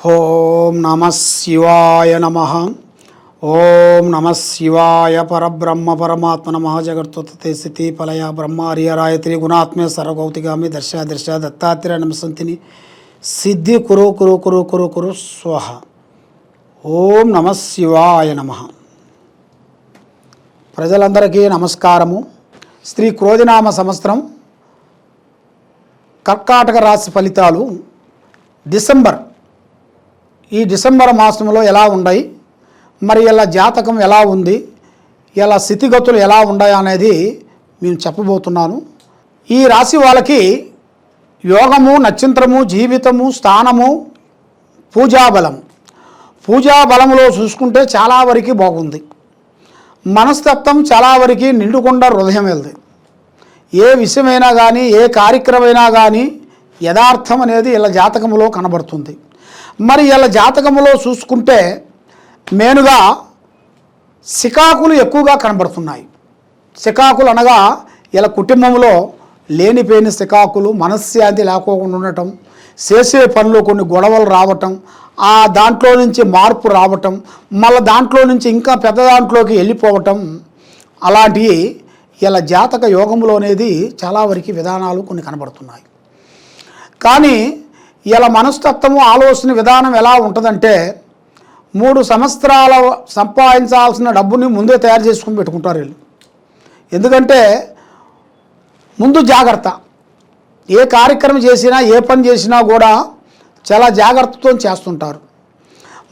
ఓం నమః శివాయ నమః. ఓం నమః శివాయ పరబ్రహ్మ పరమాత్మ నమః. జగత్తుతే స్థితి ఫలయ బ్రహ్మార్యరాయత్రి గుణాత్మ్య సర్వభౌతిగామి దర్శ దత్తాత్రేయ నమసంతిని సిద్ధి కురు కురు కురు కురు కురు స్వహ. ఓం నమః శివాయ నమః. ప్రజలందరికీ నమస్కారము. శ్రీ క్రోధినామ సంవత్సరం కర్కాటక రాశి ఫలితాలు ఈ డిసెంబర్ మాసంలో ఎలా ఉన్నాయి, మరి ఇలా జాతకం ఎలా ఉంది, ఇలా స్థితిగతులు ఎలా ఉన్నాయి అనేది నేను చెప్పబోతున్నాను. ఈ రాశి వాళ్ళకి యోగము, నక్షత్రము, జీవితము, స్థానము, పూజాబలంలో చూసుకుంటే చాలా వరకు బాగుంది. మనస్తత్వం చాలా వరకు నిండుకొండ హృదయం వెళ్ది. ఏ విషయమైనా కానీ, ఏ కార్యక్రమైనా కానీ యథార్థం అనేది ఇలా జాతకంలో కనబడుతుంది. మరి ఇలా జాతకంలో చూసుకుంటే మెయిన్గా సికాకులు ఎక్కువగా కనబడుతున్నాయి. సికాకులు అనగా ఇలా కుటుంబంలో లేనిపోయిన సికాకులు, మనశ్శాంతి లేకోకుండా ఉండటం, చేసే పనులు కొన్ని గొడవలు రావటం, ఆ దాంట్లో నుంచి మార్పు రావటం, మళ్ళీ దాంట్లో నుంచి ఇంకా పెద్ద దాంట్లోకి వెళ్ళిపోవటం, అలాంటివి ఇలా జాతక యోగంలో అనేది చాలా వరకు విధానాలు కొన్ని కనబడుతున్నాయి. కానీ ఇలా మనస్తత్వము, ఆలోచన విధానం ఎలా ఉంటుందంటే 3 సంవత్సరాల సంపాదించాల్సిన డబ్బుని ముందే తయారు చేసుకుని పెట్టుకుంటారు వీళ్ళు. ఎందుకంటే ముందు జాగ్రత్త. ఏ కార్యక్రమం చేసినా, ఏ పని చేసినా కూడా చాలా జాగ్రత్తతో చేస్తుంటారు.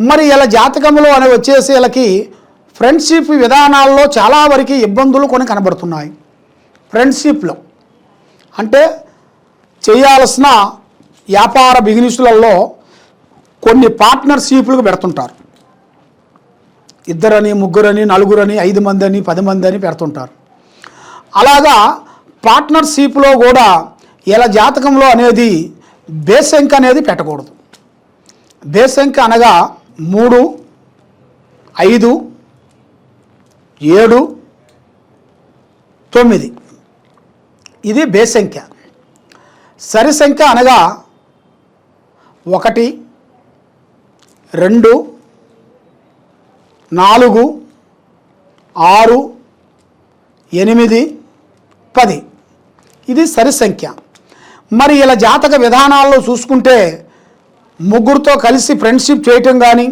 మరి ఇలా జాతకంలో అని వచ్చేసి వీళ్ళకి ఫ్రెండ్షిప్ విధానాల్లో చాలా వరకు ఇబ్బందులు కొన్ని కనబడుతున్నాయి. ఫ్రెండ్షిప్లో అంటే చేయాల్సిన వ్యాపార బిజినెస్లలో కొన్ని పార్ట్నర్షిప్లకు పెడుతుంటారు. 2 అని 3 అని 4 అని 5 మంది అని 10 మంది అని పెడుతుంటారు. అలాగా పార్ట్నర్షిప్లో కూడా ఇలా జాతకంలో అనేది బేసంక అనేది పెట్టకూడదు. బేసంక అనగా 3, 5, 7, 9 ఇది బేసంఖ్య. సరి సంఖ్య అనగా 1, 2, 4, 6, 8, 10 ఇది సరి సంఖ్య. మరి ఇలా జాతక విధానాల్లో చూసుకుంటే 3 కలిసి ఫ్రెండ్షిప్ చేయటం కానీ,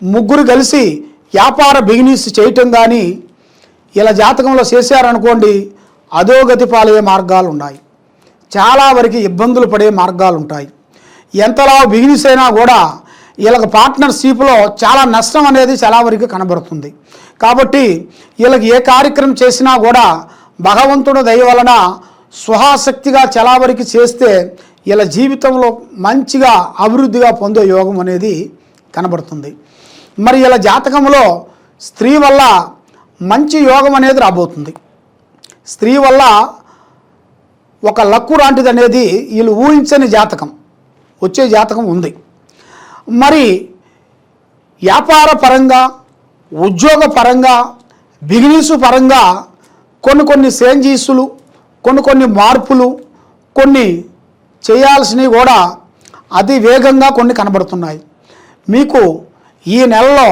3 కలిసి వ్యాపార బిజినెస్ చేయటం కానీ ఇలా జాతకంలో చేశారనుకోండి, అధోగతి పాలయ్యే మార్గాలు ఉన్నాయి. చాలా వరకు ఇబ్బందులు పడే మార్గాలు ఉంటాయి. ఎంతలా బిజినెస్ అయినా కూడా వీళ్ళకి పార్ట్నర్షిప్లో చాలా నష్టం అనేది చాలా వరకు కనబడుతుంది. కాబట్టి వీళ్ళకి ఏ కార్యక్రమం చేసినా కూడా భగవంతుడు దయ వలన స్వహాశక్తిగా చాలా వరకు చేస్తే వీళ్ళ జీవితంలో మంచిగా అభివృద్ధిగా పొందే యోగం అనేది కనబడుతుంది. మరి వీళ్ళ జాతకంలో స్త్రీ వల్ల మంచి యోగం అనేది రాబోతుంది. స్త్రీ వల్ల ఒక లక్కు లాంటిది అనేది వీళ్ళు ఊహించని జాతకం వచ్చే జాతకం ఉంది. మరి వ్యాపార పరంగా, ఉద్యోగ పరంగా, బిజినెస్ పరంగా కొన్ని చేంజెస్లు, కొన్ని మార్పులు, కొన్ని చేయాల్సినవి కూడా అతి వేగంగా కొన్ని కనబడుతున్నాయి. మీకు ఈ నెలలో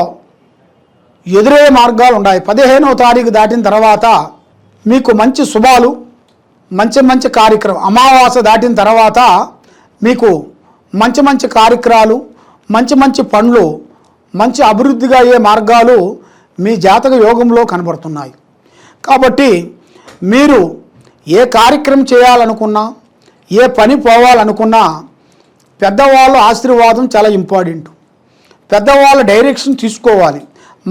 ఎదురయ్యే మార్గాలు ఉన్నాయి. 15వ తారీఖు దాటిన తర్వాత మీకు మంచి శుభాలు, మంచి కార్యక్రమం, అమావాస్య దాటిన తర్వాత మీకు మంచి కార్యక్రమాలు, మంచి పనులు, మంచి అభివృద్ధిగా అయ్యే మార్గాలు మీ జాతక యోగంలో కనబడుతున్నాయి. కాబట్టి మీరు ఏ కార్యక్రమం చేయాలనుకున్నా, ఏ పని పోవాలనుకున్నా పెద్దవాళ్ళ ఆశీర్వాదం చాలా ఇంపార్టెంట్. పెద్దవాళ్ళ డైరెక్షన్ తీసుకోవాలి.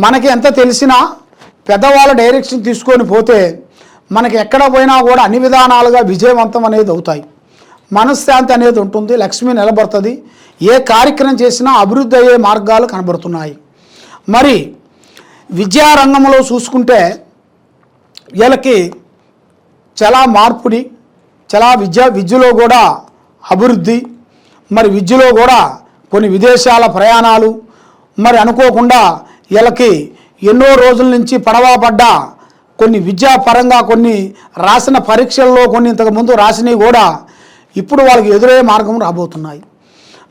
మనకి ఎంత తెలిసినా పెద్దవాళ్ళ డైరెక్షన్ తీసుకొని పోతే మనకి ఎక్కడ పోయినా కూడా అన్ని విధానాలుగా విజయవంతం అనేది అవుతాయి. మనశ్శాంతి అనేది ఉంటుంది, లక్ష్మి నిలబడుతుంది. ఏ కార్యక్రమం చేసినా అభివృద్ధి అయ్యే మార్గాలు కనబడుతున్నాయి. మరి విద్యారంగంలో చూసుకుంటే వీళ్ళకి చాలా మార్పుడి, చాలా విద్యలో కూడా అభివృద్ధి, మరి విద్యలో కూడా కొన్ని విదేశాల ప్రయాణాలు, మరి అనుకోకుండా వీళ్ళకి ఎన్నో రోజుల నుంచి పడ్డా కొన్ని విద్యాపరంగా కొన్ని రాసిన పరీక్షల్లో కొన్ని ఇంతకుముందు రాసినవి కూడా ఇప్పుడు వాళ్ళకి ఎదురయ్యే మార్గం రాబోతున్నాయి.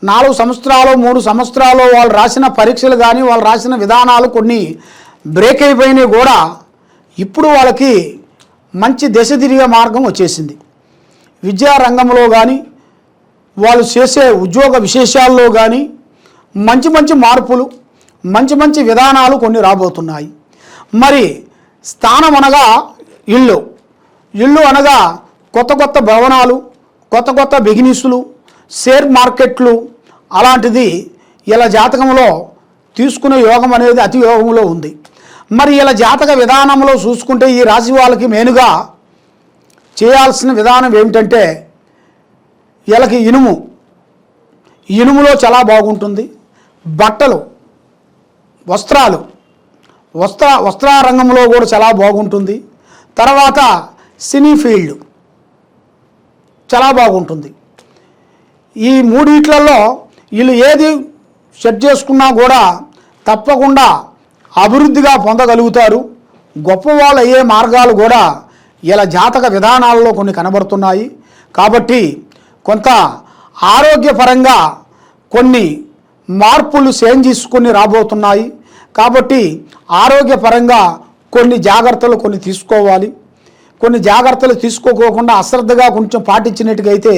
4 సంవత్సరాలు 3 సంవత్సరాలు వాళ్ళు రాసిన పరీక్షలు కానీ వాళ్ళు రాసిన విధానాలు కొన్ని బ్రేక్ అయిపోయినాయి కూడా ఇప్పుడు వాళ్ళకి మంచి దశ తిరిగే మార్గం వచ్చేసింది. విద్యారంగంలో కానీ వాళ్ళు చేసే ఉద్యోగ విశేషాల్లో కానీ మంచి మంచి మార్పులు మంచి మంచి విధానాలు కొన్ని రాబోతున్నాయి. మరి స్థానం అనగా ఇల్లు అనగా కొత్త కొత్త భవనాలు, కొత్త కొత్త బిజినెస్లు, షేర్ మార్కెట్లు, అలాంటిది ఇలా జాతకంలో తీసుకునే యోగం అనేది అతి యోగంలో ఉంది. మరి ఇలా జాతక విధానంలో చూసుకుంటే ఈ రాశి వాళ్ళకి మెయిన్గా చేయాల్సిన విధానం ఏమిటంటే వీళ్ళకి ఇనుములో చాలా బాగుంటుంది. బట్టలు, వస్త్రారంగంలో కూడా చాలా బాగుంటుంది. తర్వాత సినీ ఫీల్డ్ చాలా బాగుంటుంది. ఈ మూడిట్లలో వీళ్ళు ఏది సెట్ చేసుకున్నా కూడా తప్పకుండా అభివృద్ధిగా పొందగలుగుతారు. గొప్పవాళ్ళు అయ్యే మార్గాలు కూడా ఇలా జాతక విధానాల్లో కొన్ని కనబడుతున్నాయి. కాబట్టి కొంత ఆరోగ్యపరంగా కొన్ని మార్పులు చేసుకొని రాబోతున్నాయి. కాబట్టి ఆరోగ్యపరంగా కొన్ని జాగ్రత్తలు తీసుకోవాలి. కొన్ని జాగ్రత్తలు తీసుకోకుండా అశ్రద్ధగా కొంచెం పాటించినట్టుగైతే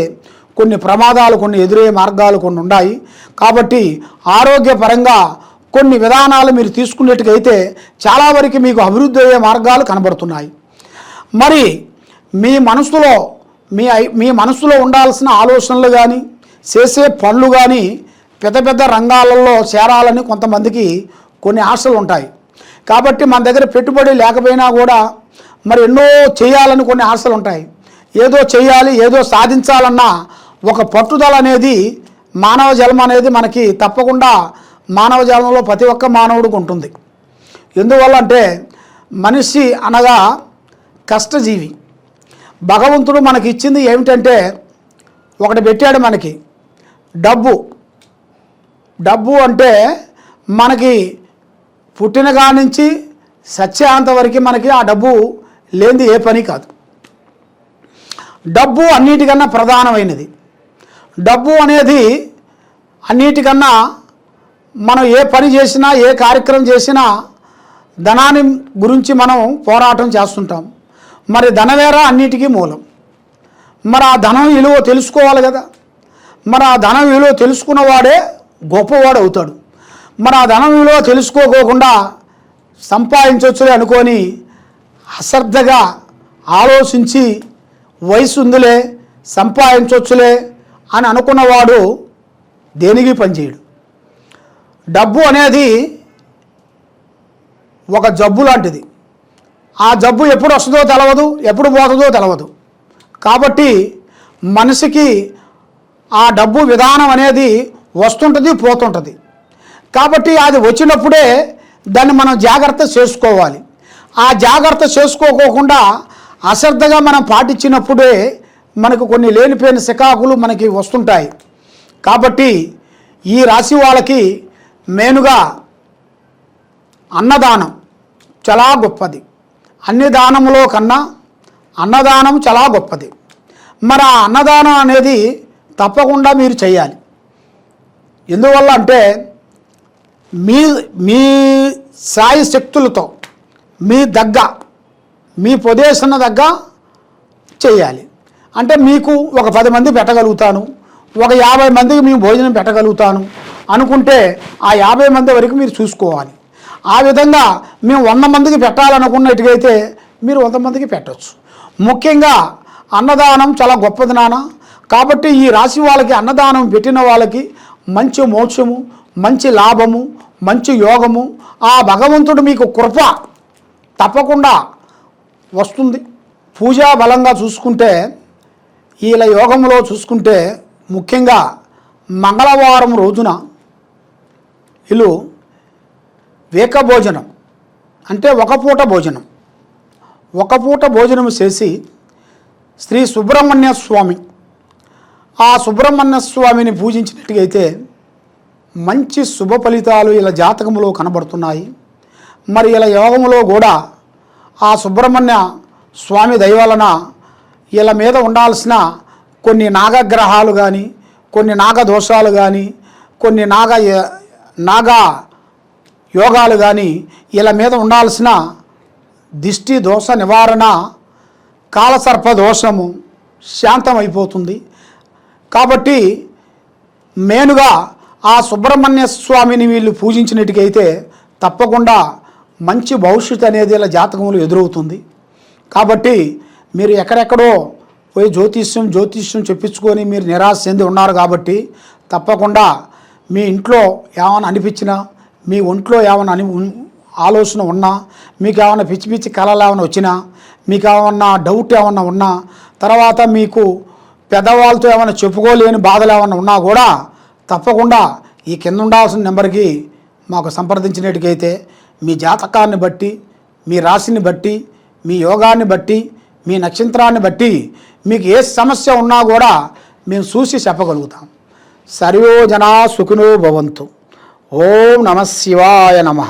కొన్ని ప్రమాదాలు ఎదురయ్యే మార్గాలు ఉన్నాయి. కాబట్టి ఆరోగ్యపరంగా కొన్ని విధానాలు మీరు తీసుకున్నట్టుగైతే చాలా వరకు మీకు అభివృద్ధి అయ్యే మార్గాలు కనబడుతున్నాయి. మరి మీ మనసులో ఉండాల్సిన ఆలోచనలు కానీ చేసే పనులు కానీ పెద్ద పెద్ద రంగాలలో చేరాలని కొంతమందికి కొన్ని ఆశలు ఉంటాయి. కాబట్టి మన దగ్గర పెట్టుబడి లేకపోయినా కూడా మరి ఎన్నో చేయాలని కొన్ని ఆశలు ఉంటాయి. ఏదో చేయాలి, ఏదో సాధించాలన్న ఒక పట్టుదల అనేది మానవ జన్మ అనేది మనకి తప్పకుండా మానవ జన్మలో ప్రతి ఒక్క మానవుడికి ఉంటుంది. ఎందువల్ల అంటే మనిషి అనగా కష్టజీవి. భగవంతుడు మనకి ఇచ్చింది ఏమిటంటే ఒకటి పెట్టాడు మనకి, డబ్బు అంటే మనకి పుట్టిన కాడి నుంచి సత్యాంత వరకు మనకి ఆ డబ్బు లేనిది ఏ పని కాదు. డబ్బు అన్నిటికన్నా ప్రధానమైనది. డబ్బు అనేది అన్నిటికన్నా మనం ఏ పని చేసినా ఏ కార్యక్రమం చేసినా ధనాన్ని గురించి మనం పోరాటం చేస్తుంటాం. మరి ధనవేరా అన్నిటికీ మూలం. మరి ఆ ధనం విలువ తెలుసుకోవాలి కదా. మరి ఆ ధనం విలువ తెలుసుకున్నవాడే గొప్పవాడు అవుతాడు. మరి ఆ ధనం విలువ తెలుసుకోకుండా సంపాదించవచ్చులే అనుకొని అశ్రద్ధగా ఆలోచించి వయసు ఉందిలే సంపాదించవచ్చులే అని అనుకున్నవాడు దేనికి పనిచేయడు. డబ్బు అనేది ఒక జబ్బు లాంటిది. ఆ జబ్బు ఎప్పుడు వస్తుందో తెలవదు, ఎప్పుడు పోతుందో తెలవదు. కాబట్టి మనిషికి ఆ డబ్బు విధానం అనేది వస్తుంటుంది, పోతుంటుంది. కాబట్టి అది వచ్చినప్పుడే దాన్ని మనం జాగ్రత్త చేసుకోవాలి. ఆ జాగ్రత్త చేసుకోకుండా అశ్రద్ధగా మనం పాటించినప్పుడే మనకు కొన్ని లేనిపోయిన సికాకులు మనకి వస్తుంటాయి. కాబట్టి ఈ రాశి వాళ్ళకి మెయిన్గా అన్నదానం చాలా గొప్పది. అన్ని దానములో కన్నా అన్నదానం చాలా గొప్పది. మరి ఆ అన్నదానం అనేది తప్పకుండా మీరు చేయాలి. ఎందువల్ల అంటే మీ సాయి శక్తులతో మీ పొదేశన దగ్గ చేయాలి. అంటే మీకు ఒక 10 మంది పెట్టగలుగుతాను, ఒక 50 మందికి మేము భోజనం పెట్టగలుగుతాను అనుకుంటే ఆ 50 మంది వరకు మీరు చూసుకోవాలి. ఆ విధంగా మేము 100 మందికి పెట్టాలనుకున్నట్టుగైతే మీరు 100 మందికి పెట్టవచ్చు. ముఖ్యంగా అన్నదానం చాలా గొప్పది నాన్న. కాబట్టి ఈ రాశి వాళ్ళకి అన్నదానం పెట్టిన వాళ్ళకి మంచి మోక్షము, మంచి లాభము, మంచి యోగము, ఆ భగవంతుడు మీకు కృప తప్పకుండా వస్తుంది. పూజా బలంగా చూసుకుంటే ఇలా యోగంలో చూసుకుంటే ముఖ్యంగా మంగళవారం రోజున వీళ్ళు వేక భోజనం అంటే ఒక పూట భోజనం చేసి శ్రీ సుబ్రహ్మణ్య స్వామి ఆ సుబ్రహ్మణ్య స్వామిని పూజించినట్టుగైతే మంచి శుభ ఫలితాలు ఇలా జాతకంలో కనబడుతున్నాయి. మరి ఇలా యోగంలో కూడా ఆ సుబ్రహ్మణ్య స్వామి దయ వలన వీళ్ళ మీద ఉండాల్సిన కొన్ని నాగగ్రహాలు కానీ కొన్ని నాగ దోషాలు కానీ, కొన్ని నాగ యోగాలు కానీ ఇలా మీద ఉండాల్సిన దిష్టి దోష నివారణ, కాలసర్ప దోషము శాంతమైపోతుంది. కాబట్టి మెయిన్గా ఆ సుబ్రహ్మణ్య స్వామిని వీళ్ళు పూజించినట్టుకైతే తప్పకుండా మంచి భవిష్యత్తు అనేది ఇలా జాతకంలో ఎదురవుతుంది. కాబట్టి మీరు ఎక్కడెక్కడో పోయి జ్యోతిష్యం చెప్పించుకొని మీరు నిరాశ చెంది ఉన్నారు. కాబట్టి తప్పకుండా మీ ఇంట్లో ఏమైనా అనిపించినా, మీ ఒంట్లో ఏమైనా ఆలోచన ఉన్నా, మీకు ఏమైనా పిచ్చి పిచ్చి కళలు ఏమైనా వచ్చినా, మీకు ఏమన్నా డౌట్ ఏమన్నా ఉన్నా, తర్వాత మీకు పెద్దవాళ్ళతో ఏమైనా చెప్పుకోలేని బాధలు ఏమైనా ఉన్నా కూడా తప్పకుండా ఈ కింద ఉండాల్సిన నెంబర్కి మాకు సంప్రదించినట్టుకైతే మీ జాతకాన్ని బట్టి, మీ రాశిని బట్టి, మీ యోగాన్ని బట్టి, మీ నక్షత్రాన్ని బట్టి మీకు ఏ సమస్య ఉన్నా కూడా మేము చూసి చెప్పగలుగుతాం. సర్వే జనా సుఖినో భవంతు. ఓం నమః శివాయ నమః.